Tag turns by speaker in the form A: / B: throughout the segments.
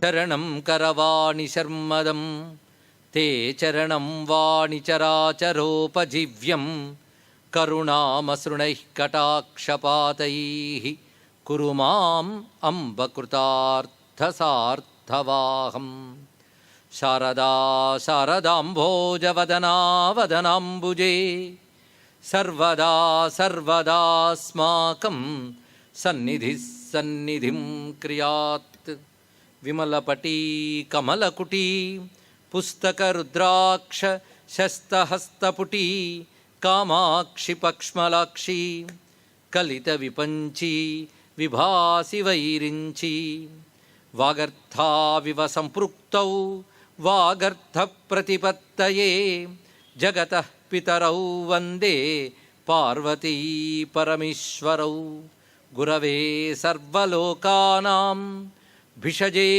A: చరణం కరవాణి శర్మదం తే చరణం వాణి చరాచరోపజీవ్యం కరుణామసృణైః కటాక్షపాతైః కురు మాం అంబ కృతార్థసార్థవాహం. శారదా శారదాంభోజవదనా వదనాంబుజే సర్వదా సర్వదాస్మాకం సన్నిధిః సన్నిధిం క్రియాత్. విమలపటీ కమలకుటీ పుస్తకరుద్రాక్ష శస్తహస్తపుటీ కామాక్షి పక్ష్మలాక్షి కలిత విపంచి విభాసి వైరించి వాగర్థావివ సంపృక్తౌ వాగర్థ ప్రతిపత్తయే జగతః పితరౌ వందే పార్వతీ పరమేశ్వరౌ. గురవే సర్వలోకానాం భిషజే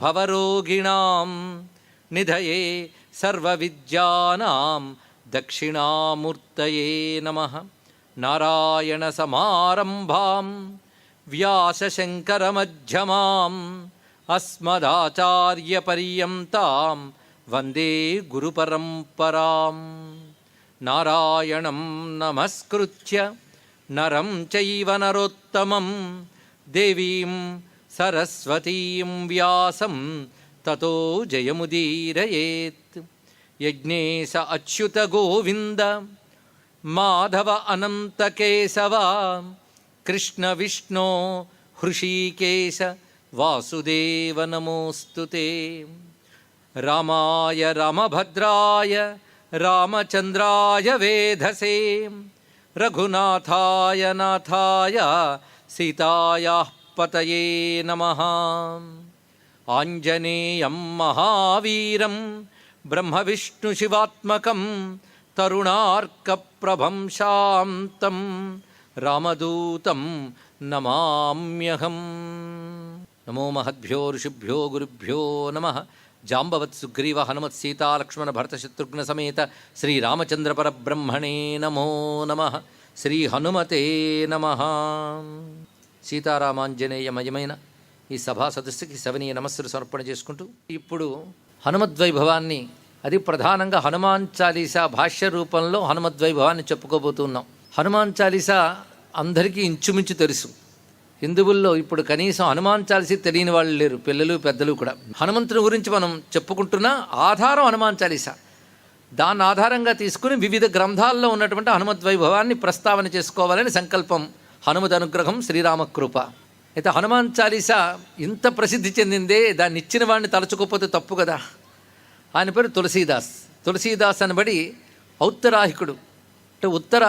A: భవరోగిణాం నిధయే సర్వవిద్యానాం దక్షిణామూర్తయే నమః. నారాయణ సమారంభాం వ్యాసశంకరమధ్యమాం అస్మదాచార్యపర్యంతాం వందే గురుపరంపరాం. నారాయణం నమస్కృత్య నరం చైవ నరోత్తమం దేవీం సరస్వతీం వ్యాసం తతో జయముదీరయేత్. యజ్ఞేశ అచ్యుత గోవింద మాధవ అనంత కేశవ కృష్ణ విష్ణో హృషీకేశ వాసుదేవ నమోస్తుతే. రామాయ రామభద్రాయ రామచంద్రాయ వేధసే రఘునాథాయ నాథాయ సీతాయాః పతయే నమః. ఆంజనేయం మహావీరం బ్రహ్మ విష్ణు శివాత్మకం తరుణార్కప్రభం శాంతం రామదూతం నమామ్యహం. నమో మహద్భ్యో ఋషిభ్యో గురుభ్యో నమః. జాంబవత్ సుగ్రీవ హనుమత్ సీతా లక్ష్మణ భరత శత్రుఘ్న సమేత శ్రీరామచంద్ర పరబ్రహ్మణే నమో నమః. శ్రీ హనుమతే నమః. సీతారామాంజనేయమయమైన ఈ సభా సదస్సుకి సవనీయ నమస్సులు సమర్పణ చేసుకుంటూ ఇప్పుడు హనుమద్వైభవాన్ని, అది ప్రధానంగా హనుమాన్ చాలీసా భాష్య రూపంలో హనుమద్వైభవాన్ని చెప్పుకోబోతున్నాం. హనుమాన్ చాలీసా అందరికీ ఇంచుమించు తెలుసు. హిందువుల్లో ఇప్పుడు కనీసం హనుమాన్ చాలీసా తెలియని వాళ్ళు లేరు, పిల్లలు పెద్దలు కూడా. హనుమంతుని గురించి మనం చెప్పుకుంటున్న ఆధారం హనుమాన్ చాలీసా. దాన్ని ఆధారంగా తీసుకుని వివిధ గ్రంథాల్లో ఉన్నటువంటి హనుమద్వైభవాన్ని ప్రస్తావన చేసుకోవాలని సంకల్పం. హనుమద్ అనుగ్రహం శ్రీరామకృప. అయితే హనుమాన్ చాలీసా ఇంత ప్రసిద్ధి చెందిందే, దాన్ని ఇచ్చిన వాడిని తలుచుకోకపోతే తప్పు కదా. ఆయన పేరు తులసీదాస్. తులసీదాస్ అనబడి ఔత్తరాహికుడు, అంటే ఉత్తర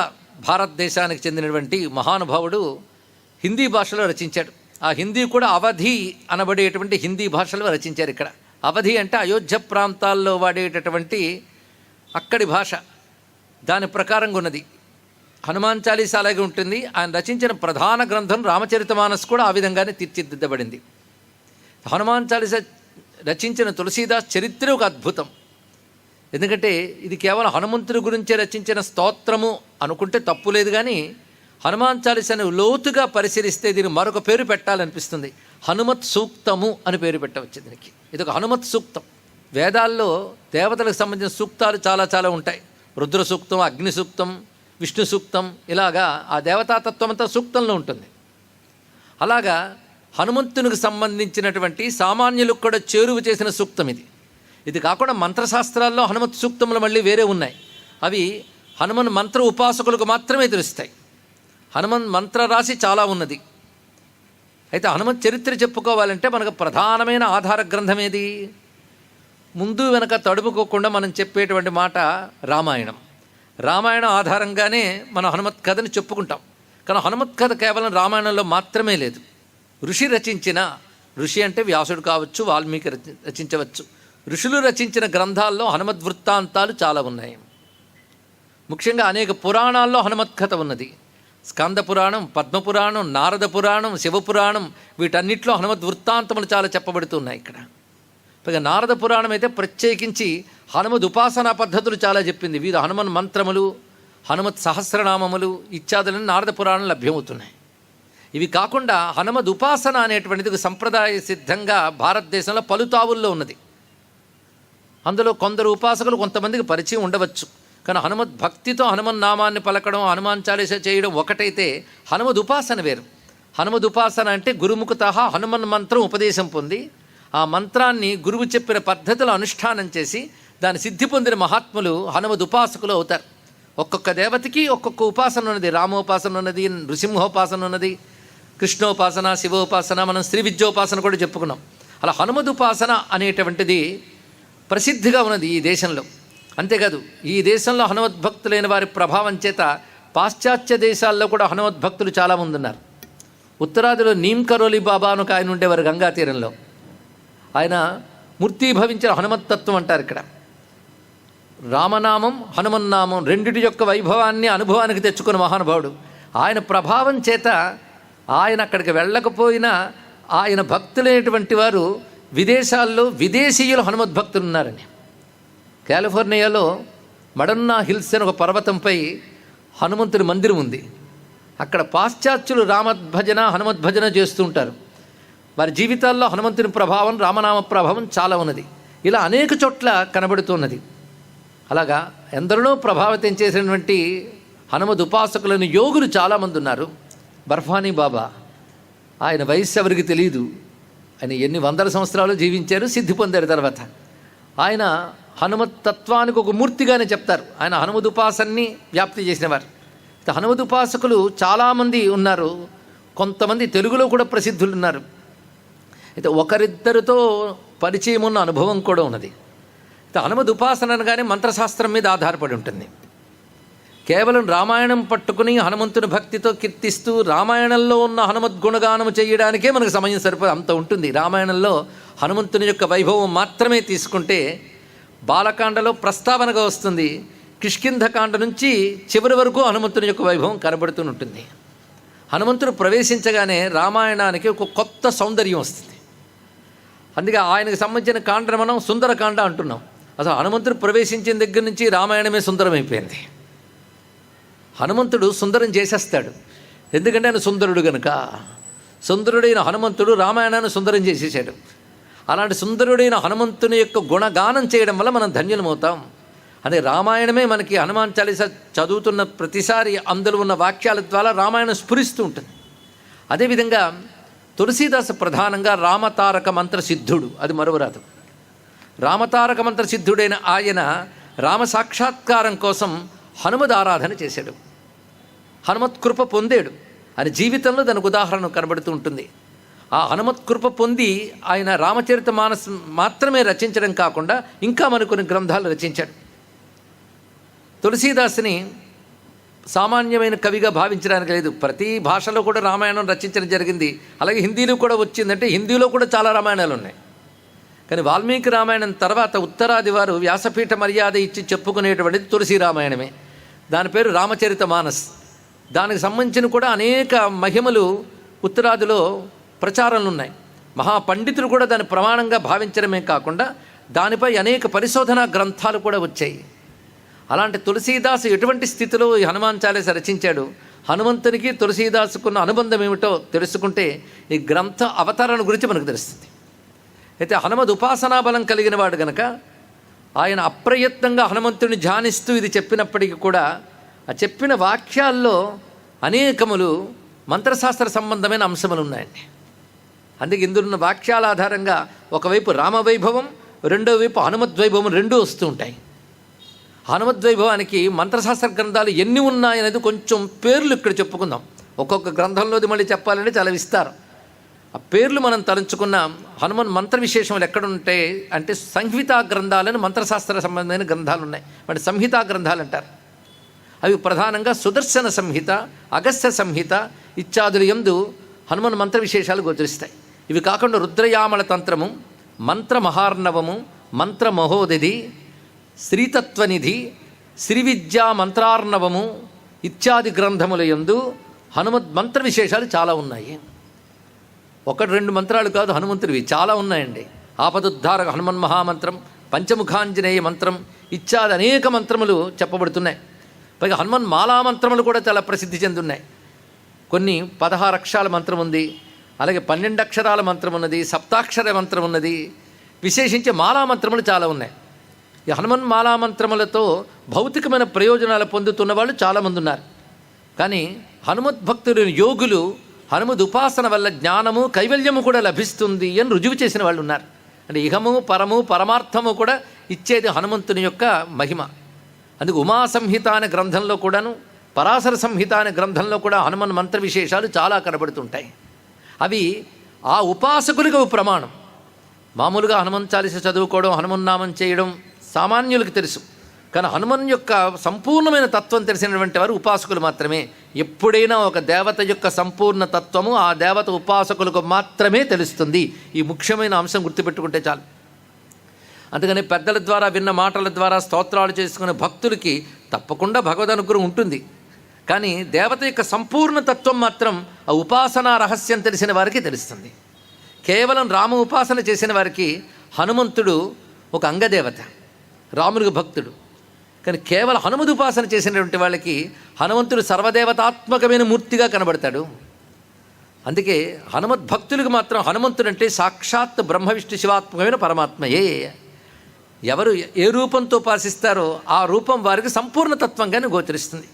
A: భారతదేశానికి చెందినటువంటి మహానుభావుడు హిందీ భాషలో రచించాడు. ఆ హిందీ కూడా అవధి అనబడేటువంటి హిందీ భాషలో రచించారు. ఇక్కడ అవధి అంటే అయోధ్య ప్రాంతాల్లో వాడేటటువంటి అక్కడి భాష, దాని ప్రకారంగా ఉన్నది. హనుమాన్ చాలీసా అలాగే ఉంటుంది. ఆయన రచించిన ప్రధాన గ్రంథం రామచరితమానస్ కూడా ఆ విధంగానే తీర్చిదిద్దబడింది. హనుమాన్ చాలీసా రచించిన తులసీదాస్ చరిత్ర ఒక అద్భుతం. ఎందుకంటే ఇది కేవలం హనుమంతుడి గురించే రచించిన స్తోత్రము అనుకుంటే తప్పు లేదు, కానీ హనుమాన్ చాలీసాను లోతుగా పరిశీలిస్తే దీనికి మరొక పేరు పెట్టాలనిపిస్తుంది. హనుమత్ సూక్తము అని పేరు పెట్టవచ్చు దీనికి. ఇది ఒక హనుమత్ సూక్తం. వేదాల్లో దేవతలకు సంబంధించిన సూక్తాలు చాలా చాలా ఉంటాయి. రుద్ర సూక్తం, అగ్ని సూక్తం, విష్ణు సూక్తం, ఇలాగా ఆ దేవతాతత్వం అంతా సూక్తంలో ఉంటుంది. అలాగా హనుమంతునికి సంబంధించినటువంటి సామాన్యులకు కూడా చేరువ చేసిన సూక్తం ఇది. ఇది కాకుండా మంత్రశాస్త్రాల్లో హనుమత్ సూక్తములు మళ్ళీ వేరే ఉన్నాయి. అవి హనుమన్ మంత్ర ఉపాసకులకు మాత్రమే తెలుస్తాయి. హనుమన్ మంత్ర రాశి చాలా ఉన్నది. అయితే హనుమత్ చరిత్ర చెప్పుకోవాలంటే మనకు ప్రధానమైన ఆధార గ్రంథం ఏది? ముందు వెనక తడుపుకోకుండా మనం చెప్పేటువంటి మాట రామాయణం. రామాయణం ఆధారంగానే మనం హనుమత్ కథని చెప్పుకుంటాం. కానీ హనుమత్ కథ కేవలం రామాయణంలో మాత్రమే లేదు. ఋషి రచించిన, ఋషి అంటే వ్యాసుడు కావచ్చు, వాల్మీకి రచించవచ్చు, ఋషులు రచించిన గ్రంథాల్లో హనుమద్ వృత్తాంతాలు చాలా ఉన్నాయి. ముఖ్యంగా అనేక పురాణాల్లో హనుమత్ కథ ఉన్నది. స్కంద పురాణం, పద్మపురాణం, నారద పురాణం, శివపురాణం, వీటన్నిటిలో హనుమద్ వృత్తాంతములు చాలా చెప్పబడుతున్నాయి. ఇక్కడ పైగా నారద పురాణం అయితే ప్రత్యేకించి హనుమద్ ఉపాసనా పద్ధతులు చాలా చెప్పింది. వివిధ హనుమన్ మంత్రములు, హనుమత్ సహస్రనామములు ఇత్యాదులను నారద పురాణం లభ్యమవుతున్నాయి. ఇవి కాకుండా హనుమద్ ఉపాసన అనేటువంటిది ఒక సంప్రదాయ సిద్ధంగా భారతదేశంలో పలుతావుల్లో ఉన్నది. అందులో కొందరు ఉపాసకులు కొంతమందికి పరిచయం ఉండవచ్చు, కానీ హనుమద్ భక్తితో హనుమన్ నామాన్ని పలకడం, హనుమాన్ చాలీస చేయడం ఒకటైతే హనుమద్ ఉపాసన వేరు. హనుమద్ ఉపాసన అంటే గురుముఖత హనుమన్ మంత్రం ఉపదేశం పొంది ఆ మంత్రాన్ని గురువు చెప్పిన పద్ధతిలో అనుష్ఠానం చేసి దాని సిద్ధి పొందిన మహాత్ములు హనుమద్ ఉపాసకులు అవుతారు. ఒక్కొక్క దేవతకి ఒక్కొక్క ఉపాసన ఉన్నది. రామోపాసన ఉన్నది, నృసింహోపాసన ఉన్నది, కృష్ణోపాసన, శివోపాసన, మనం శ్రీ విద్యోపాసన కూడా చెప్పుకున్నాం. అలా హనుమద్ ఉపాసన అనేటువంటిది ప్రసిద్ధిగా ఉన్నది ఈ దేశంలో. అంతేకాదు ఈ దేశంలో హనుమద్భక్తులైన వారి ప్రభావం చేత పాశ్చాత్య దేశాల్లో కూడా హనుమద్భక్తులు చాలామంది ఉన్నారు. ఉత్తరాదిలో నీమ్ కరోలి బాబా అని ఒక ఆయన ఉండేవారు గంగా తీరంలో. ఆయన మూర్తీభవించిన హనుమత్తత్వం అంటారు. ఇక్కడ రామనామం హనుమన్నామం రెండిటి యొక్క వైభవాన్ని అనుభవానికి తెచ్చుకున్న మహానుభావుడు. ఆయన ప్రభావం చేత ఆయన అక్కడికి వెళ్ళకపోయినా ఆయన భక్తులైనటువంటి వారు విదేశాల్లో విదేశీయులు హనుమద్భక్తులు ఉన్నారని. కాలిఫోర్నియాలో మడన్నా హిల్స్ అని ఒక పర్వతంపై హనుమంతుడి మందిరం ఉంది. అక్కడ పాశ్చాత్యులు రామభజన హనుమద్భజన చేస్తూ ఉంటారు. వారి జీవితాల్లో హనుమంతుని ప్రభావం, రామనామ ప్రభావం చాలా ఉన్నది. ఇలా అనేక చోట్ల కనబడుతున్నది. అలాగా ఎందరినో ప్రభావితం చేసినటువంటి హనుమద్ ఉపాసకులను యోగులు చాలామంది ఉన్నారు. బర్ఫానీ బాబా, ఆయన వయస్సు ఎవరికి తెలియదు. ఆయన ఎన్ని వందల సంవత్సరాలు జీవించారు, సిద్ధి పొందారు. తర్వాత ఆయన హనుమత్ తత్వానికి ఒక మూర్తిగానే చెప్తారు. ఆయన హనుమద్ ఉపాసనని వ్యాప్తి చేసినవారు. హనుమద్ ఉపాసకులు చాలామంది ఉన్నారు. కొంతమంది తెలుగులో కూడా ప్రసిద్ధులు ఉన్నారు. అయితే ఒకరిద్దరితో పరిచయం ఉన్న అనుభవం కూడా ఉన్నది. హనుమద్ ఉపాసన అనగానే మంత్రశాస్త్రం మీద ఆధారపడి ఉంటుంది. కేవలం రామాయణం పట్టుకుని హనుమంతుని భక్తితో కీర్తిస్తూ రామాయణంలో ఉన్న హనుమద్ గుణగానం చేయడానికే మనకు సమయం సరిపోదు, అంత ఉంటుంది. రామాయణంలో హనుమంతుని యొక్క వైభవం మాత్రమే తీసుకుంటే బాలకాండలో ప్రస్తావనగా వస్తుంది. కిష్కింధకాండ నుంచి చివరి వరకు హనుమంతుని యొక్క వైభవం కనబడుతూ ఉంటుంది. హనుమంతుడు ప్రవేశించగానే రామాయణానికి ఒక కొత్త సౌందర్యం వస్తుంది. అందుకే ఆయనకు సంబంధించిన కాండను మనం సుందరకాండ అంటున్నాం. అసలు హనుమంతుడు ప్రవేశించిన దగ్గర నుంచి రామాయణమే సుందరమైపోయింది. హనుమంతుడు సుందరం చేసేస్తాడు, ఎందుకంటే ఆయన సుందరుడు గనుక. సుందరుడైన హనుమంతుడు రామాయణాన్ని సుందరం చేసేసాడు. అలాంటి సుందరుడైన హనుమంతుని యొక్క గుణగానం చేయడం వల్ల మనం ధన్యులమవుతాం. అదే రామాయణమే మనకి హనుమాన్ చాలీస చదువుతున్న ప్రతిసారి అందులో ఉన్న వాక్యాల ద్వారా రామాయణం స్ఫురిస్తూ ఉంటుంది. అదేవిధంగా తులసీదాసు ప్రధానంగా రామతారక మంత్ర సిద్ధుడు, అది మరువరాదు. రామతారక మంత్ర సిద్ధుడైన ఆయన రామ సాక్షాత్కారం కోసం హనుమద్ ఆరాధన చేశాడు. హనుమత్ కృప పొందాడు. ఆయన జీవితంలో దానికి ఉదాహరణ కనబడుతూ ఉంటుంది. ఆ హనుమత్ కృప పొంది ఆయన రామచరిత మానస్ మాత్రమే రచించడం కాకుండా ఇంకా మరికొన్ని గ్రంథాలు రచించాడు. తులసీదాసుని సామాన్యమైన కవిగా భావించడానికి లేదు. ప్రతి భాషలో కూడా రామాయణం రచించడం జరిగింది. అలాగే హిందీలో కూడా వచ్చిందంటే హిందీలో కూడా చాలా రామాయణాలు ఉన్నాయి. కానీ వాల్మీకి రామాయణం తర్వాత ఉత్తరాది వారు వ్యాసపీఠ మర్యాద ఇచ్చి చెప్పుకునేటువంటిది తులసి రామాయణమే. దాని పేరు రామచరిత మానస్. దానికి సంబంధించిన కూడా అనేక మహిమలు ఉత్తరాదిలో ప్రచారాలు ఉన్నాయి. మహాపండితులు కూడా దాన్ని ప్రమాణంగా భావించడమే కాకుండా దానిపై అనేక పరిశోధనా గ్రంథాలు కూడా వచ్చాయి. అలాంటి తులసీదాసు ఎటువంటి స్థితిలో ఈ హనుమాన్ చాలీస రచించాడు, హనుమంతునికి తులసీదాసుకున్న అనుబంధం ఏమిటో తెలుసుకుంటే ఈ గ్రంథ అవతరణ గురించి మనకు తెలుస్తుంది. అయితే హనుమద్ ఉపాసనా బలం కలిగిన వాడు గనక ఆయన అప్రయత్నంగా హనుమంతుడిని ధ్యానిస్తూ ఇది చెప్పినప్పటికీ కూడా ఆ చెప్పిన వాక్యాల్లో అనేకములు మంత్రశాస్త్ర సంబంధమైన అంశములు ఉన్నాయండి. అందుకే ఇందులో వాక్యాల ఆధారంగా ఒకవైపు రామవైభవం, రెండో వైపు హనుమద్వైభవం రెండూ వస్తూ ఉంటాయి. హనుమద్వైభవానికి మంత్రశాస్త్ర గ్రంథాలు ఎన్ని ఉన్నాయనేది కొంచెం పేర్లు ఇక్కడ చెప్పుకుందాం. ఒక్కొక్క గ్రంథంలోది మళ్ళీ చెప్పాలంటే చాలా విస్తారం. ఆ పేర్లు మనం తలంచుకున్న హనుమన్ మంత్ర విశేషములు ఎక్కడ ఉంటాయి అంటే సంహితా గ్రంథాలని మంత్రశాస్త్ర సంబంధమైన గ్రంథాలు ఉన్నాయి. వాటి సంహితా గ్రంథాలు అంటారు. అవి ప్రధానంగా సుదర్శన సంహిత, అగస్త్య సంహిత ఇత్యాదుల యందు హనుమన్ మంత్ర విశేషాలు గోచరిస్తాయి. ఇవి కాకుండా రుద్రయామల తంత్రము, మంత్ర మహార్ణవము, మంత్ర మహోదధి, శ్రీతత్వనిధి, శ్రీ విద్యా మంత్రార్ణవము ఇత్యాది గ్రంథముల యందు హనుమద్ మంత్ర విశేషాలు చాలా ఉన్నాయి. ఒకటి రెండు మంత్రాలు కాదు, హనుమంతుడివి చాలా ఉన్నాయండి. ఆపదుద్ధారక హనుమన్ మహామంత్రం, పంచముఖాంజనేయ మంత్రం ఇత్యాది అనేక మంత్రములు చెప్పబడుతున్నాయి. పైగా హనుమన్ మాలా మంత్రములు కూడా చాలా ప్రసిద్ధి చెందున్నాయి. కొన్ని 16 అక్షరాల మంత్రం ఉంది, అలాగే 12 అక్షరాల మంత్రం ఉన్నది, సప్తాక్షర మంత్రం ఉన్నది, విశేషించి మాలామంత్రములు చాలా ఉన్నాయి. ఈ హనుమన్ మాలామంత్రములతో భౌతికమైన ప్రయోజనాలు పొందుతున్న వాళ్ళు చాలామంది ఉన్నారు. కానీ హనుమద్భక్తులైన యోగులు హనుమద్ ఉపాసన వల్ల జ్ఞానము కైవల్యము కూడా లభిస్తుంది అని రుజువు చేసిన వాళ్ళు ఉన్నారు. అంటే ఇహము పరము పరమార్థము కూడా ఇచ్చేది హనుమంతుని యొక్క మహిమ. అందుకు ఉమా సంహిత అనే గ్రంథంలో కూడాను, పరాశర సంహిత అనే గ్రంథంలో కూడా హనుమన్ మంత్ర విశేషాలు చాలా కనబడుతుంటాయి. అవి ఆ ఉపాసకులకు ప్రమాణం. మామూలుగా హనుమన్ చాలీస చదువుకోవడం, హనుమన్నామం చేయడం సామాన్యులకు తెలుసు. కానీ హనుమన్ యొక్క సంపూర్ణమైన తత్వం తెలిసినటువంటి వారు ఉపాసకులు మాత్రమే. ఎప్పుడైనా ఒక దేవత యొక్క సంపూర్ణ తత్వము ఆ దేవత ఉపాసకులకు మాత్రమే తెలుస్తుంది. ఈ ముఖ్యమైన అంశం గుర్తుపెట్టుకుంటే చాలు. అందుకని పెద్దల ద్వారా విన్న మాటల ద్వారా స్తోత్రాలు చేసుకునే భక్తులకి తప్పకుండా భగవద్ అనుగ్రహం ఉంటుంది. కానీ దేవత యొక్క సంపూర్ణ తత్వం మాత్రం ఆ ఉపాసనా రహస్యం తెలిసిన వారికి తెలుస్తుంది. కేవలం రామ ఉపాసన చేసిన వారికి హనుమంతుడు ఒక అంగదేవత, రామునికి భక్తుడు. కానీ కేవలం హనుమద్ ఉపాసన చేసినటువంటి వాళ్ళకి హనుమంతుడు సర్వదేవతాత్మకమైన మూర్తిగా కనబడతాడు. అందుకే హనుమద్భక్తులకు మాత్రం హనుమంతుడు అంటే సాక్షాత్ బ్రహ్మ విష్ణు శివాత్మకమైన పరమాత్మయే. ఎవరు ఏ రూపంతో ఉపాసిస్తారో ఆ రూపం వారికి సంపూర్ణతత్వంగానే గోచరిస్తుంది.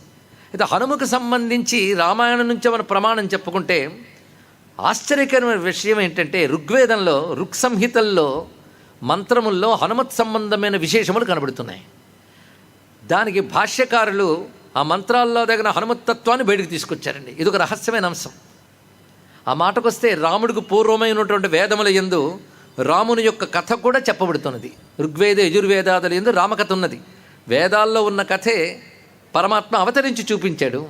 A: అయితే హనుమకు సంబంధించి రామాయణం నుంచి మనం ప్రమాణం చెప్పుకుంటే ఆశ్చర్యకరమైన విషయం ఏంటంటే ఋగ్వేదంలో ఋక్ సంహితల్లో మంత్రముల్లో హనుమత్ సంబంధమైన విశేషములు కనబడుతున్నాయి. దానికి భాష్యకారులు ఆ మంత్రాల్లో దగ్గర హనుమత్తత్వాన్ని బయటకు తీసుకొచ్చారండి. ఇదొక రహస్యమైన అంశం. ఆ మాటకొస్తే రాముడికి పూర్వమైనటువంటి వేదముల యందు రాముని యొక్క కథ కూడా చెప్పబడుతున్నది. ఋగ్వేద యజుర్వేదాదుల యందు రామకథ ఉన్నది. వేదాల్లో ఉన్న కథే పరమాత్మ అవతరించి చూపించాడు.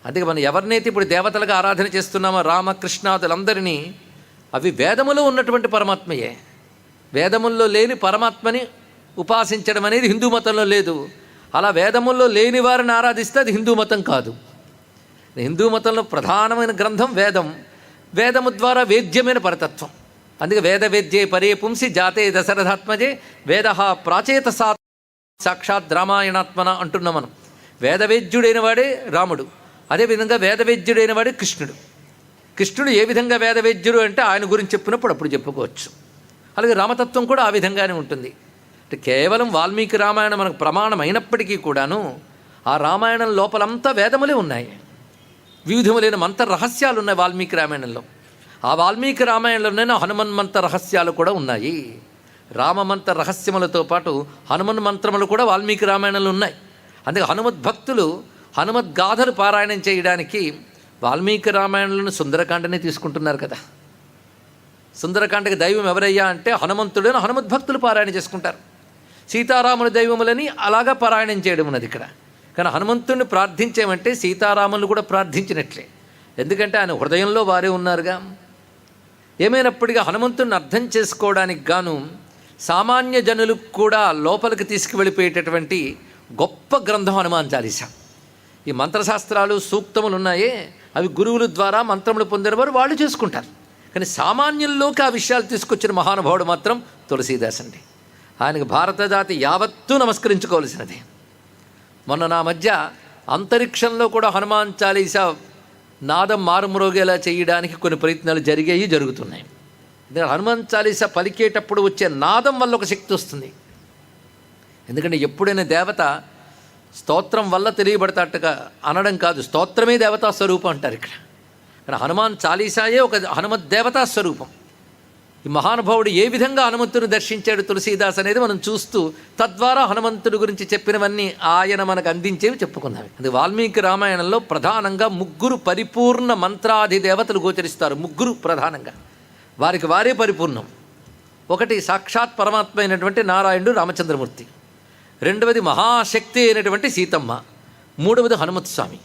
A: అందుకే మనం ఎవరినైతే ఇప్పుడు దేవతలుగా ఆరాధన చేస్తున్నామో రామకృష్ణాదులందరినీ, అవి వేదములో ఉన్నటువంటి పరమాత్మయే. వేదముల్లో లేని పరమాత్మని ఉపాసించడం అనేది హిందూ మతంలో లేదు. అలా వేదముల్లో లేని వారిని ఆరాధిస్తే అది హిందూ మతం కాదు. హిందూ మతంలో ప్రధానమైన గ్రంథం వేదం. వేదము ద్వారా వేద్యమైన పరతత్వం. అందుకే వేద వేద్యే పరే పుంసి జాతే దశరథాత్మజే వేద ప్రాచేత సాక్షాత్ రామాయణాత్మన అంటున్నాం మనం. వేదవేద్యుడైన వాడే రాముడు, అదేవిధంగా వేదవేద్యుడైన వాడే కృష్ణుడు. కృష్ణుడు ఏ విధంగా వేదవేద్యుడు అంటే ఆయన గురించి చెప్పినప్పుడు అప్పుడు చెప్పుకోవచ్చు. అలాగే రామతత్వం కూడా ఆ విధంగానే ఉంటుంది. అంటే కేవలం వాల్మీకి రామాయణం మనకు ప్రమాణం అయినప్పటికీ కూడాను ఆ రామాయణం లోపలంతా వేదములే ఉన్నాయి. వివిధములైన మంత్ర రహస్యాలు ఉన్నాయి వాల్మీకి రామాయణంలో. ఆ వాల్మీకి రామాయణంలోనే హనుమన్ మంత్ర రహస్యాలు కూడా ఉన్నాయి. రామమంత్ర రహస్యములతో పాటు హనుమన్ మంత్రములు కూడా వాల్మీకి రామాయణంలో ఉన్నాయి. అందుకే హనుమద్భక్తులు హనుమద్గాథలు పారాయణం చేయడానికి వాల్మీకి రామాయణంలోని సుందరకాండనే తీసుకుంటున్నారు కదా. సుందరకాండకి దైవం ఎవరయ్యా అంటే హనుమంతుడని హనుమద్భక్తులు పారాయణ చేసుకుంటారు. సీతారాముల దైవములని అలాగా పారాయణం చేయడం ఉన్నది ఇక్కడ. కానీ హనుమంతుడిని ప్రార్థించామంటే సీతారాములు కూడా ప్రార్థించినట్లే. ఎందుకంటే ఆయన హృదయంలో వారే ఉన్నారుగా. ఏమైనప్పటికీ హనుమంతుడిని అర్థం చేసుకోవడానికి గాను సామాన్య జనులకు కూడా లోపలికి తీసుకువెళ్ళిపోయేటటువంటి గొప్ప గ్రంథం హనుమాన్ చాలీసా. ఈ మంత్రశాస్త్రాలు సూక్తములు ఉన్నాయే అవి గురువుల ద్వారా మంత్రములు పొందిన వారు వాళ్ళు చేసుకుంటారు. కానీ సామాన్యుల్లోకి ఆ విషయాలు తీసుకొచ్చిన మహానుభావుడు మాత్రం తులసీదాస్ అండి. ఆయనకు భారత జాతి యావత్తూ నమస్కరించుకోవాల్సినది. మొన్న నా మధ్య అంతరిక్షంలో కూడా హనుమాన్ చాలీసా నాదం మారుమ్రోగేలా చేయడానికి కొన్ని ప్రయత్నాలు జరిగాయి, జరుగుతున్నాయి. హనుమాన్ చాలీసా పలికేటప్పుడు వచ్చే నాదం వల్ల ఒక శక్తి వస్తుంది. ఎందుకంటే ఎప్పుడైనా దేవత స్తోత్రం వల్ల తెలియబడతాట్టుగా అనడం కాదు, స్తోత్రమే దేవతా స్వరూపం అంటారు ఇక్కడ. కానీ హనుమాన్ చాలీసాయే ఒక హనుమత్ దేవతా స్వరూపం. ఈ మహానుభావుడు ఏ విధంగా హనుమంతుని దర్శించాడు తులసీదాస్ అనేది మనం చూస్తూ తద్వారా హనుమంతుడి గురించి చెప్పినవన్నీ ఆయన మనకు అందించేవి చెప్పుకున్నావి. అది వాల్మీకి రామాయణంలో ప్రధానంగా 3 పరిపూర్ణ మంత్రాది దేవతలు గోచరిస్తారు. 3 ప్రధానంగా వారికి వారే పరిపూర్ణం. ఒకటి సాక్షాత్ పరమాత్మ అయినటువంటి నారాయణుడు రామచంద్రమూర్తి, రెండవది మహాశక్తి అయినటువంటి సీతమ్మ, మూడవది హనుమత్ స్వామి.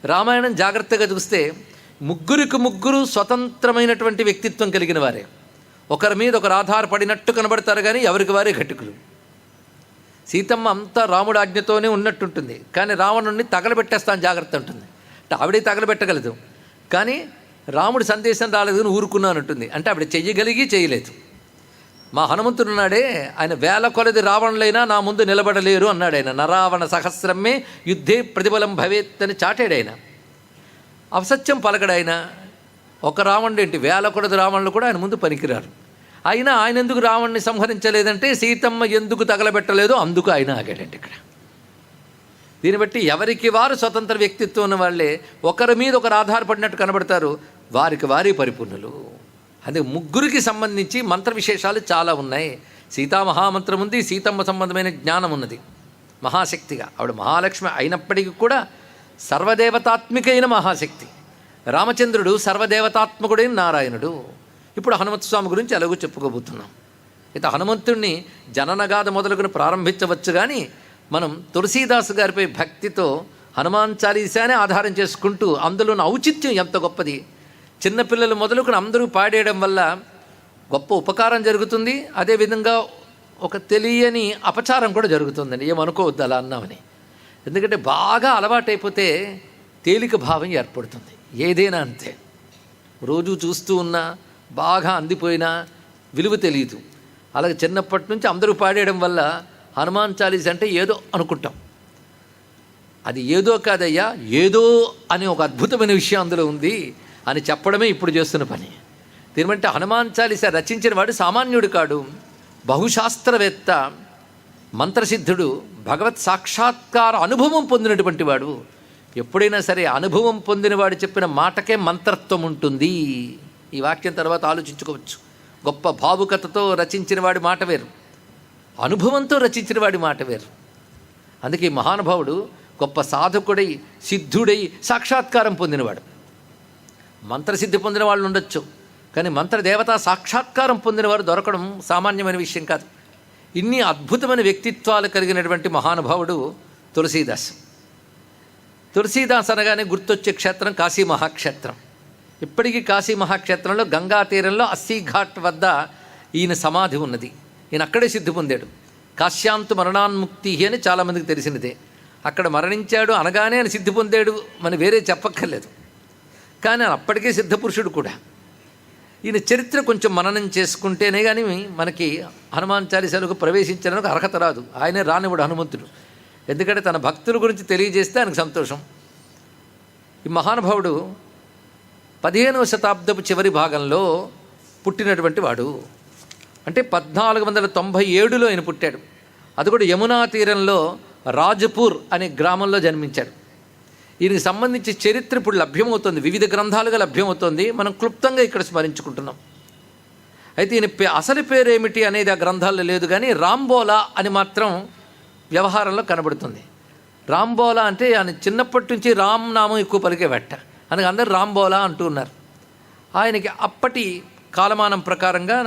A: రామాయణం జాగ్రత్తగా చూస్తే 3 స్వతంత్రమైనటువంటి వ్యక్తిత్వం కలిగిన వారే. ఒకరి మీద ఒకరు ఆధారపడినట్టు కనబడతారు కానీ ఎవరికి వారే ఘటికులు. సీతమ్మ అంతా రాముడి ఆజ్ఞతోనే ఉన్నట్టుంటుంది, కానీ రావణుడిని తగలబెట్టేస్తాను జాగ్రత్త ఉంటుంది. అంటే ఆవిడే తగలబెట్టగలదు, కానీ రాముడి సందేశం రాలేదు అని ఊరుకున్నానంటుంది. అంటే ఆవిడ చెయ్యగలిగి చేయలేదు. మా హనుమంతుడు ఉన్నాడే, ఆయన 1000 కొలది రావణులైనా నా ముందు నిలబడలేరు అన్నాడు ఆయన. నరావణ సహస్రమే యుద్ధే ప్రతిఫలం భవేత్ అని చాటాడు ఆయన. అసత్యం పలకడాయన. ఒక రావణుడు ఏంటి, వేల కొలది రావణులు కూడా ఆయన ముందు పనికిరారు. అయినా ఆయన ఎందుకు రావణ్ణి సంహరించలేదంటే సీతమ్మ ఎందుకు తగలబెట్టలేదో అందుకు ఆయన ఆగాడండి ఇక్కడ. దీన్ని బట్టి ఎవరికి వారు స్వతంత్ర వ్యక్తిత్వం ఉన్న వాళ్ళే ఒకరి మీద ఒకరు ఆధారపడినట్టు కనబడతారు, వారికి వారి పరిపూర్ణులు. అందుకే ముగ్గురికి సంబంధించి మంత్ర విశేషాలు చాలా ఉన్నాయి. సీతామహామంత్రం ఉంది, సీతమ్మ సంబంధమైన జ్ఞానం ఉన్నది మహాశక్తిగా. ఆవిడ మహాలక్ష్మి అయినప్పటికీ కూడా సర్వదేవతాత్మికైన మహాశక్తి. రామచంద్రుడు సర్వదేవతాత్మకుడైన నారాయణుడు. ఇప్పుడు హనుమంతస్వామి గురించి ఎలాగో చెప్పుకోబోతున్నాం. అయితే హనుమంతుడిని జననగాథ మొదలుకొని ప్రారంభించవచ్చు, కానీ మనం తులసీదాసు గారిపై భక్తితో హనుమాన్ చాలీసానే ఆధారం చేసుకుంటూ అందులోని ఔచిత్యం ఎంత గొప్పది. చిన్నపిల్లలు మొదలుకొని అందరూ పాడేయడం వల్ల గొప్ప ఉపకారం జరుగుతుంది, అదేవిధంగా ఒక తెలియని అపచారం కూడా జరుగుతుందండి. ఏమనుకోవద్దు అలా అన్నామని. ఎందుకంటే బాగా అలవాటైపోతే తేలిక భావం ఏర్పడుతుంది. ఏదైనా అంతే, రోజు చూస్తూ ఉన్నా బాగా అందిపోయినా విలువ తెలియదు. అలాగే చిన్నప్పటి నుంచి అందరూ పాడేయడం వల్ల హనుమాన్ చాలీస అంటే ఏదో అనుకుంటాం. అది ఏదో కాదయ్యా, ఏదో అనే ఒక అద్భుతమైన విషయం అందులో ఉంది అని చెప్పడమే ఇప్పుడు చేస్తున్న పని. దీనిమంటే హనుమాన్ చాలీస రచించిన వాడు సామాన్యుడు కాడు, బహుశాస్త్రవేత్త, మంత్రసిద్ధుడు, భగవత్ సాక్షాత్కార అనుభవం పొందినటువంటి వాడు. ఎప్పుడైనా సరే అనుభవం పొందినవాడు చెప్పిన మాటకే మంత్రత్వం ఉంటుంది. ఈ వాక్యం తర్వాత ఆలోచించుకోవచ్చు. గొప్ప భావుకతతో రచించిన వాడి మాట వేరు, అనుభవంతో రచించిన వాడి మాట వేరు. అందుకే మహానుభావుడు గొప్ప సాధకుడై సిద్ధుడై సాక్షాత్కారం పొందినవాడు. మంత్రసిద్ధి పొందిన వాళ్ళు ఉండొచ్చు, కానీ మంత్రదేవతా సాక్షాత్కారం పొందినవారు దొరకడం సామాన్యమైన విషయం కాదు. ఇన్ని అద్భుతమైన వ్యక్తిత్వాలు కలిగినటువంటి మహానుభావుడు తులసీదాస్. తులసీదాస్ అనగానే గుర్తొచ్చే క్షేత్రం కాశీ మహాక్షేత్రం. ఇప్పటికీ కాశీ మహాక్షేత్రంలో గంగా తీరంలో అస్సీఘాట్ వద్ద ఈయన సమాధి ఉన్నది. ఈయన అక్కడే సిద్ధి పొందాడు. కాశ్యాంతు మరణాన్ముక్తి అని చాలామందికి తెలిసినదే. అక్కడ మరణించాడు అనగానే ఆయన సిద్ధి పొందాడు, మనం వేరే చెప్పక్కర్లేదు. కానీ అప్పటికే సిద్ధపురుషుడు కూడా. ఈయన చరిత్ర కొంచెం మననం చేసుకుంటేనే కానీ మనకి హనుమాన్ చాలీసాలకు ప్రవేశించడానికి అర్హత రాదు. ఆయనే రానివాడు హనుమంతుడు. ఎందుకంటే తన భక్తుల గురించి తెలియజేస్తే ఆయనకు సంతోషం. ఈ మహానుభావుడు 15వ శతాబ్దపు చివరి భాగంలో పుట్టినటువంటి వాడు. అంటే 1497లో ఆయన పుట్టాడు. అది కూడా యమునా తీరంలో రాజపూర్ అనే గ్రామంలో జన్మించాడు. ఈయనకి సంబంధించి చరిత్ర ఇప్పుడు లభ్యమవుతుంది, వివిధ గ్రంథాలుగా లభ్యమవుతుంది. మనం క్లుప్తంగా ఇక్కడ స్మరించుకుంటున్నాం. అయితే ఈయన అసలు పేరు ఏమిటి అనేది ఆ గ్రంథాల్లో లేదు, కానీ రాంబోలా అని మాత్రం వ్యవహారంలో కనబడుతుంది. రాంబోలా అంటే ఆయన చిన్నప్పటి నుంచి రామ్ నామం ఎక్కువ పలికేవట, అందుకే అందరూ రాంబోలా అంటూ ఉన్నారు. ఆయనకి అప్పటి కాలమానం ప్రకారంగా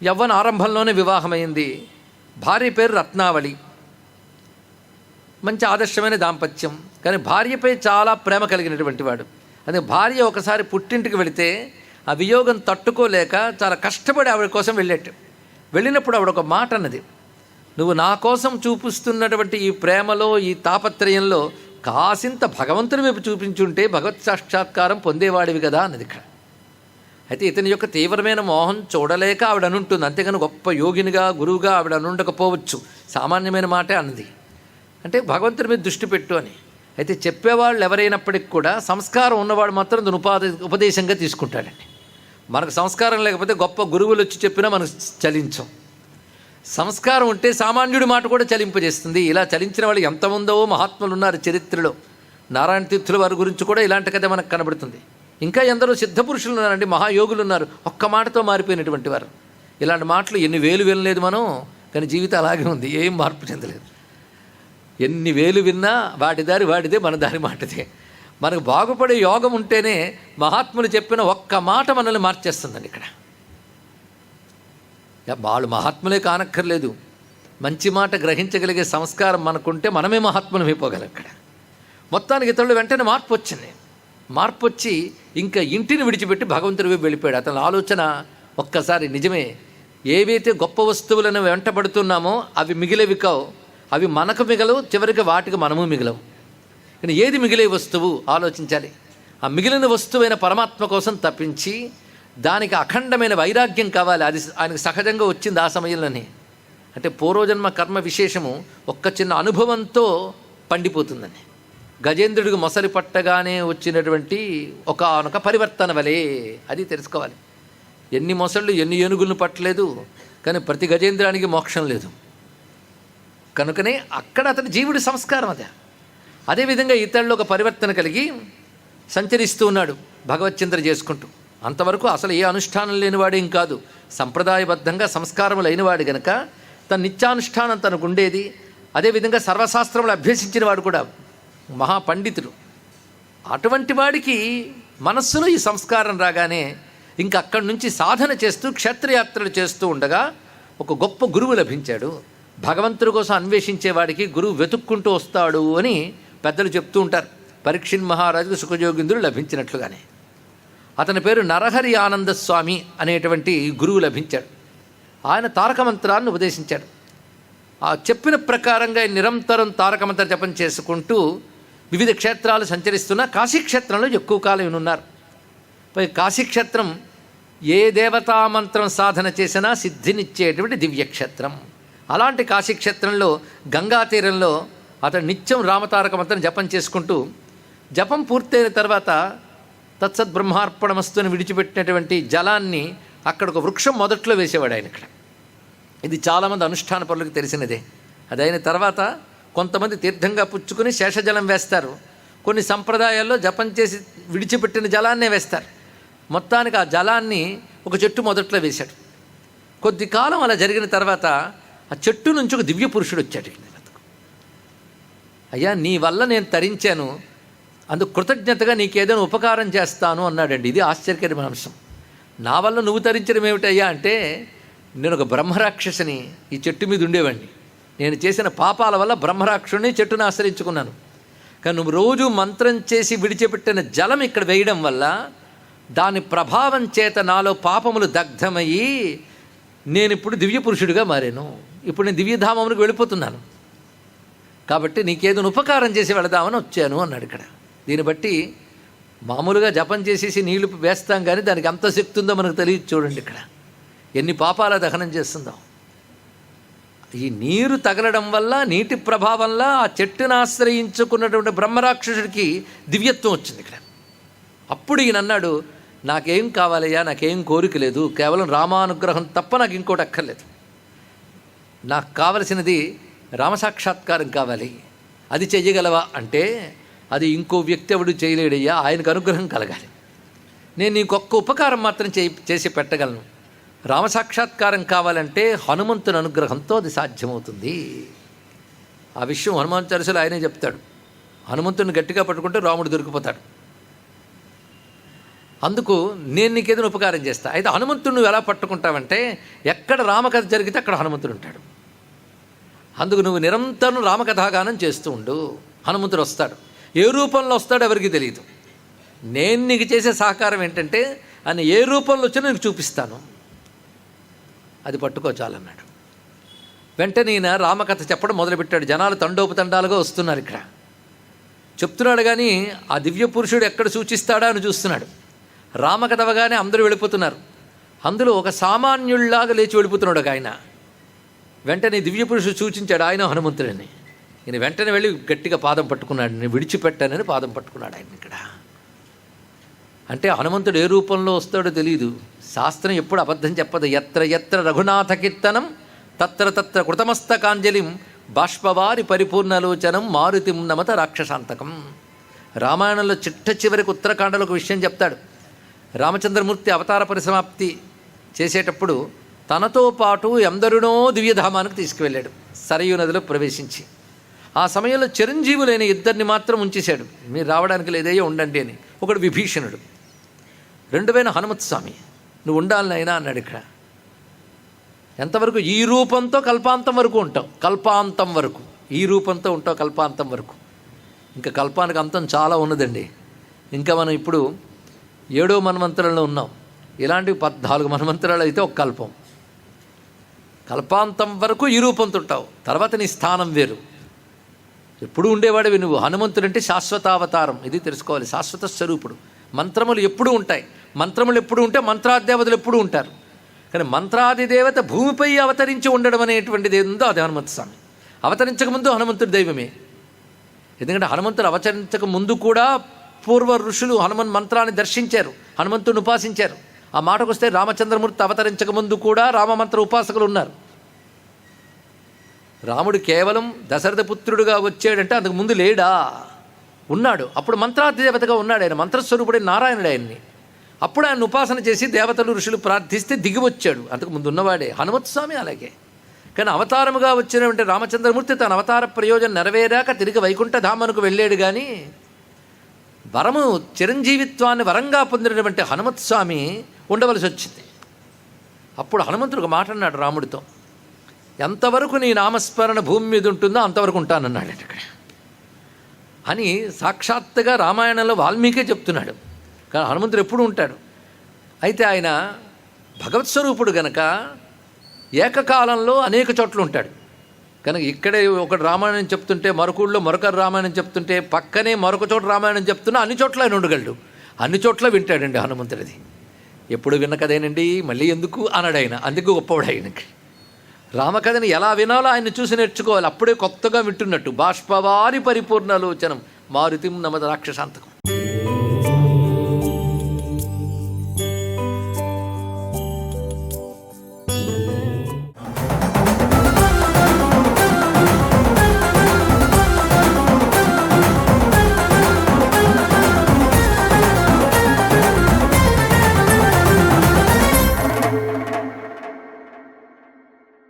A: యవ్వన ఆరంభంలోనే వివాహమైంది. భార్య పేరు రత్నావళి. మంచి ఆదర్శమైన దాంపత్యం, కానీ భార్యపై చాలా ప్రేమ కలిగినటువంటి వాడు. అదే భార్య ఒకసారి పుట్టింటికి వెళితే ఆ వియోగం తట్టుకోలేక చాలా కష్టపడి ఆవిడ కోసం వెళ్ళినప్పుడు ఆవిడ ఒక మాట అన్నది, నువ్వు నా కోసం చూపిస్తున్నటువంటి ఈ ప్రేమలో, ఈ తాపత్రయంలో కాసింత భగవంతుని వైపు చూపించుంటే భగవత్ సాక్షాత్కారం పొందేవాడివి కదా అన్నది ఇక్కడ. అయితే ఇతని యొక్క తీవ్రమైన మోహం చూడలేక ఆవిడ అనుంటుంది, అంతేగాని గొప్ప యోగినిగా గురువుగా ఆవిడ అనుండకపోవచ్చు. సామాన్యమైన మాటే అన్నది. అంటే భగవంతుడి మీద దృష్టి పెట్టు అని. అయితే చెప్పేవాళ్ళు ఎవరైనప్పటికీ కూడా సంస్కారం ఉన్నవాడు మాత్రం దాన్ని ఉపదేశంగా తీసుకుంటాడండి. మనకు సంస్కారం లేకపోతే గొప్ప గురువులు వచ్చి చెప్పినా మనకు చలించం. సంస్కారం ఉంటే సామాన్యుడి మాట కూడా చలింపజేస్తుంది. ఇలా చలించిన వాళ్ళు ఎంతమందో మహాత్ములు ఉన్నారు చరిత్రలో. నారాయణ తీర్థుల వారి గురించి కూడా ఇలాంటి కథ మనకు కనబడుతుంది. ఇంకా ఎందరో సిద్ధపురుషులు ఉన్నారండి, మహాయోగులు ఉన్నారు, ఒక్క మాటతో మారిపోయినటువంటి వారు. ఇలాంటి మాటలు ఎన్ని వేలు వినలేదు మనం, కానీ జీవితం అలాగే ఉంది, ఏం మార్పు చెందలేదు. ఎన్ని వేలు విన్నా వాటి దారి వాడిదే, మన దారి మాటదే. మనకు బాగుపడే యోగం ఉంటేనే మహాత్ములు చెప్పిన ఒక్క మాట మనల్ని మార్చేస్తుందండి. ఇక్కడ వాళ్ళు మహాత్ములే కానక్కర్లేదు, మంచి మాట గ్రహించగలిగే సంస్కారం మనకుంటే మనమే మహాత్ములం అయిపోగలం. ఇక్కడ మొత్తానికి ఇతరులు వెంటనే మార్పు వచ్చింది. మార్పు వచ్చి ఇంకా ఇంటిని విడిచిపెట్టి భగవంతుడి వైపు వెళ్ళిపోయాడు. అతని ఆలోచన ఒక్కసారి నిజమే, ఏవైతే గొప్ప వస్తువులను వెంటబడుతున్నామో అవి మిగిలేవి కావు, అవి మనకు మిగలవు, చివరికి వాటికి మనము మిగలవు. కానీ ఏది మిగిలే వస్తువు ఆలోచించాలి. ఆ మిగిలిన వస్తువైన పరమాత్మ కోసం తప్పించి దానికి అఖండమైన వైరాగ్యం కావాలి. అది ఆయనకు సహజంగా వచ్చింది ఆ సమయంలోనే. అంటే పూర్వజన్మ కర్మ విశేషము ఒక్క చిన్న అనుభవంతో పండిపోతుందని. గజేంద్రుడికి మొసలి పట్టగానే వచ్చినటువంటి ఒకానొక పరివర్తన వలె, అది తెలుసుకోవాలి. ఎన్ని మొసళ్ళు ఎన్ని ఏనుగులను పట్టలేదు, కానీ ప్రతి గజేంద్రానికి మోక్షం లేదు. కనుకనే అక్కడ అతని జీవుడి సంస్కారం అదే. అదేవిధంగా ఇతరులు ఒక పరివర్తన కలిగి సంచరిస్తూ ఉన్నాడు భగవచ్చింతన చేసుకుంటూ. అంతవరకు అసలు ఏ అనుష్ఠానం లేనివాడేం కాదు, సంప్రదాయబద్ధంగా సంస్కారము లేనివాడు గనక తన నిత్యానుష్ఠానం తనకు ఉండేది. అదేవిధంగా సర్వశాస్త్రములు అభ్యసించిన వాడు కూడా మహాపండితుడు. అటువంటి వాడికి మనస్సులో ఈ సంస్కారం రాగానే ఇంకా అక్కడి నుంచి సాధన చేస్తూ క్షేత్రయాత్రలు చేస్తూ ఉండగా ఒక గొప్ప గురువు లభించాడు. భగవంతుడి కోసం అన్వేషించేవాడికి గురువు వెతుక్కుంటూ వస్తాడు అని పెద్దలు చెప్తూ ఉంటారు. పరీక్షిన్ మహారాజుకు సుఖయోగింద్రుడు లభించినట్లుగానే అతని పేరు నరహరి ఆనంద స్వామి అనేటువంటి గురువు లభించాడు. ఆయన తారక మంత్రాన్ని ఉపదేశించాడు. ఆ చెప్పిన ప్రకారంగా నిరంతరం తారక మంత్ర జపం చేసుకుంటూ వివిధ క్షేత్రాలు సంచరిస్తున్న కాశీక్షేత్రంలో ఎక్కువ కాలం ఉన్నారు. పై కాశీక్షేత్రం ఏ దేవతామంత్రం సాధన చేసినా సిద్ధినిచ్చేటువంటి దివ్యక్షేత్రం. అలాంటి కాశీక్షేత్రంలో గంగా తీరంలో అతడు నిత్యం రామతారక మంత్రం జపం చేసుకుంటూ, జపం పూర్తయిన తర్వాత తత్సద్బ్రహ్మార్పణమస్తు అని విడిచిపెట్టినటువంటి జలాన్ని అక్కడ ఒక వృక్షం మొదట్లో వేసేవాడు ఆయన. ఇక్కడ ఇది చాలామంది అనుష్ఠాన పరులకు తెలిసినదే. అదైన తర్వాత కొంతమంది తీర్థంగా పుచ్చుకొని శేషజలం వేస్తారు. కొన్ని సంప్రదాయాల్లో జపం చేసి విడిచిపెట్టిన జలాన్నే వేస్తారు. మొత్తానికి ఆ జలాన్ని ఒక చెట్టు మొదట్లో వేశాడు. కొద్ది కాలం అలా జరిగిన తర్వాత ఆ చెట్టు నుంచి ఒక దివ్య పురుషుడు వచ్చాడు. అయ్యా, నీ వల్ల నేను తరించాను, అందుకు కృతజ్ఞతగా నీకేదైనా ఉపకారం చేస్తాను అన్నాడండి. ఇది ఆశ్చర్యకరమైన అంశం. నా వల్ల నువ్వు తరించడం ఏమిటయ్యా అంటే, నేను ఒక బ్రహ్మరాక్షసిని ఈ చెట్టు మీద ఉండేవాడిని. నేను చేసిన పాపాల వల్ల బ్రహ్మరాక్షుడిని చెట్టును ఆశ్రయించుకున్నాను. కానీ నువ్వు రోజు మంత్రం చేసి విడిచిపెట్టిన జలం ఇక్కడ వేయడం వల్ల దాని ప్రభావం చేత నాలో పాపములు దగ్ధమయ్యి నేను ఇప్పుడు దివ్య పురుషుడిగా మారాను. ఇప్పుడు నేను దివ్యధామమునికి వెళ్ళిపోతున్నాను. కాబట్టి నీకేదో ఉపకారం చేసి వెళదామని వచ్చాను అన్నాడు ఇక్కడ. దీన్ని బట్టి మామూలుగా జపం చేసేసి నీళ్లు వేస్తాం, కానీ దానికి అంత శక్తి ఉందో మనకు తెలియదు. చూడండి ఇక్కడ ఎన్ని పాపాల దహనం చేస్తుందో. ఈ నీరు తగలడం వల్ల, నీటి ప్రభావంలో ఆ చెట్టును ఆశ్రయించుకున్నటువంటి బ్రహ్మరాక్షసుడికి దివ్యత్వం వచ్చింది ఇక్కడ. అప్పుడు ఈయన అన్నాడు, నాకేం కావాలయ్యా, నాకేం కోరిక లేదు, కేవలం రామానుగ్రహం తప్ప నాకు ఇంకోటి అక్కర్లేదు. నాకు కావలసినది రామసాక్షాత్కారం కావాలి. అది చెయ్యగలవా అంటే, అది ఇంకో వ్యక్తి ఎవడు చేయలేడయ్యా, ఆయనకు అనుగ్రహం కలగాలి. నేను నీకొక్క ఉపకారం మాత్రం చేసి పెట్టగలను. రామసాక్షాత్కారం కావాలంటే హనుమంతుని అనుగ్రహంతో అది సాధ్యమవుతుంది. ఆ విషయం హనుమాన్ చాలీసాలో ఆయనే చెప్తాడు. హనుమంతుని గట్టిగా పట్టుకుంటే రాముడు దొరికిపోతాడు. అందుకు నేను నీకేదైనా ఉపకారం చేస్తా. అయితే హనుమంతుడు నువ్వు ఎలా పట్టుకుంటావంటే, ఎక్కడ రామకథ జరిగితే అక్కడ హనుమంతుడు ఉంటాడు. అందుకు నువ్వు నిరంతరం రామకథాగానం చేస్తూ ఉండు. హనుమంతుడు వస్తాడు. ఏ రూపంలో వస్తాడో ఎవరికి తెలియదు. నేను నీకు చేసే సహకారం ఏంటంటే, ఆయన ఏ రూపంలో వచ్చినా నీకు చూపిస్తాను, అది పట్టుకో చాలన్నాడు. వెంటనే ఈయన రామకథ చెప్పడం మొదలుపెట్టాడు. జనాలు తండోపతండాలుగా వస్తున్నారు. ఇక్కడ చెప్తున్నాడు, కానీ ఆ దివ్య పురుషుడు ఎక్కడ సూచిస్తాడా అని చూస్తున్నాడు. రామకథ అవగానే అందరూ వెళ్ళిపోతున్నారు. అందులో ఒక సామాన్యుల్లాగా లేచి వెళ్ళిపోతున్నాడు ఒక ఆయన. వెంటనే దివ్య పురుషుడు సూచించాడు, ఆయన హనుమంతుడని. ఈయన వెంటనే వెళ్ళి గట్టిగా పాదం పట్టుకున్నాడు. నేను విడిచిపెట్టానని పాదం పట్టుకున్నాడు ఆయన. ఇక్కడ అంటే హనుమంతుడు ఏ రూపంలో వస్తాడో తెలియదు. శాస్త్రం ఎప్పుడు అబద్ధం చెప్పదు. ఎత్ర ఎత్ర రఘునాథ కీర్తనం తత్ర తత్ర కృతమస్తకాంజలిం బాష్పవారి పరిపూర్ణలోచనం మారుతిం నమత రాక్షసాంతకం. రామాయణంలో చిట్ట చివరికి ఉత్తరాఖండలో ఒక విషయం చెప్తాడు. రామచంద్రమూర్తి అవతార పరిసమాప్తి చేసేటప్పుడు తనతో పాటు ఎందరునో దివ్యధామానికి తీసుకువెళ్ళాడు, సరయూ నదిలో ప్రవేశించి. ఆ సమయంలో చిరంజీవులైన ఇద్దరిని మాత్రం ఉంచేశాడు. మీరు రావడానికి లేదయ్యా, ఉండండి అని. ఒకడు విభీషణుడు, రెండవైన హనుమత్ స్వామి. నువ్వు ఉండాలనైనా అన్నాడు. ఇక్కడ ఎంతవరకు? ఈ రూపంతో కల్పాంతం వరకు ఉంటావు. కల్పాంతం వరకు ఈ రూపంతో ఉంటావు, కల్పాంతం వరకు. ఇంకా కల్పానికి అంతం చాలా ఉన్నదండి. ఇంకా మనం ఇప్పుడు 7వ మన్వంతరంలో ఉన్నాం. ఇలాంటివి 14 మన్వంతరాలు అయితే ఒక కల్పం. కల్పాంతం వరకు ఈ రూపంతో ఉంటావు. తర్వాత నీ స్థానం వేరు. ఎప్పుడు ఉండేవాడివి నువ్వు. హనుమంతుడు అంటే శాశ్వతావతారం, ఇది తెలుసుకోవాలి. శాశ్వత స్వరూపుడు. మంత్రములు ఎప్పుడూ ఉంటాయి. మంత్రములు ఎప్పుడు ఉంటే మంత్రాదేవతలు ఎప్పుడూ ఉంటారు. కానీ మంత్రాదిదేవత భూమిపై అవతరించి ఉండడం అనేటువంటిది ఏందో అది హనుమంత స్వామి. అవతరించకముందు హనుమంతుడి దైవమే. ఎందుకంటే హనుమంతుడు అవతరించక ముందు కూడా పూర్వ ఋషులు హనుమన్ మంత్రాన్ని దర్శించారు, హనుమంతుడిని ఉపాసించారు. ఆ మాటకు వస్తే రామచంద్రమూర్తి అవతరించక ముందు కూడా రామమంత్ర ఉపాసకులు ఉన్నారు. రాముడు కేవలం దశరథ పుత్రుడుగా వచ్చాడంటే అంతకు ముందు లేడా? ఉన్నాడు. అప్పుడు మంత్రాధిదేవతగా ఉన్నాడు ఆయన, మంత్రస్వరూపుడైన నారాయణుడు ఆయన్ని. అప్పుడు ఆయన ఉపాసన చేసి దేవతలు ఋషులు ప్రార్థిస్తే దిగి వచ్చాడు. అంతకు ముందు ఉన్నవాడే హనుమత్స్వామి. అలాగే కానీ అవతారముగా వచ్చినటువంటి రామచంద్రమూర్తి తన అవతార ప్రయోజనం నెరవేరాక తిరిగి వైకుంఠధామనుకు వెళ్ళాడు. కానీ వరము చిరంజీవిత్వాన్ని వరంగా పొందినటువంటి హనుమత్స్వామి ఉండవలసి వచ్చింది. అప్పుడు హనుమంతుడు ఒక మాట అన్నాడు రాముడితో, ఎంతవరకు నీ నామస్మరణ భూమి మీద ఉంటుందో అంతవరకు ఉంటానన్నాడు ఇక్కడ అని సాక్షాత్తుగా రామాయణంలో వాల్మీకే చెప్తున్నాడు. కానీ హనుమంతుడు ఎప్పుడు ఉంటాడు. అయితే ఆయన భగవత్ స్వరూపుడు గనక ఏకకాలంలో అనేక చోట్ల ఉంటాడు కనుక ఇక్కడే ఒకటి రామాయణం చెప్తుంటే మరొకళ్ళు మరొకరు రామాయణం చెప్తుంటే పక్కనే మరొక చోట రామాయణం చెప్తున్నా అన్ని చోట్ల ఆయన ఉండగలడు. అన్ని చోట్ల వింటాడండి హనుమంతుడిది. ఎప్పుడు విన్న కదేనండి మళ్ళీ ఎందుకు అన్నాడు ఆయన. అందుకు గొప్పవాడు ఆయనకి. రామకథని ఎలా వినాలో ఆయన చూసి నేర్చుకోవాలి. అప్పుడే కొత్తగా వింటున్నట్టు. బాష్పవారి పరిపూర్ణలోచనం మారుతిం నమద రాక్షసాంతకం.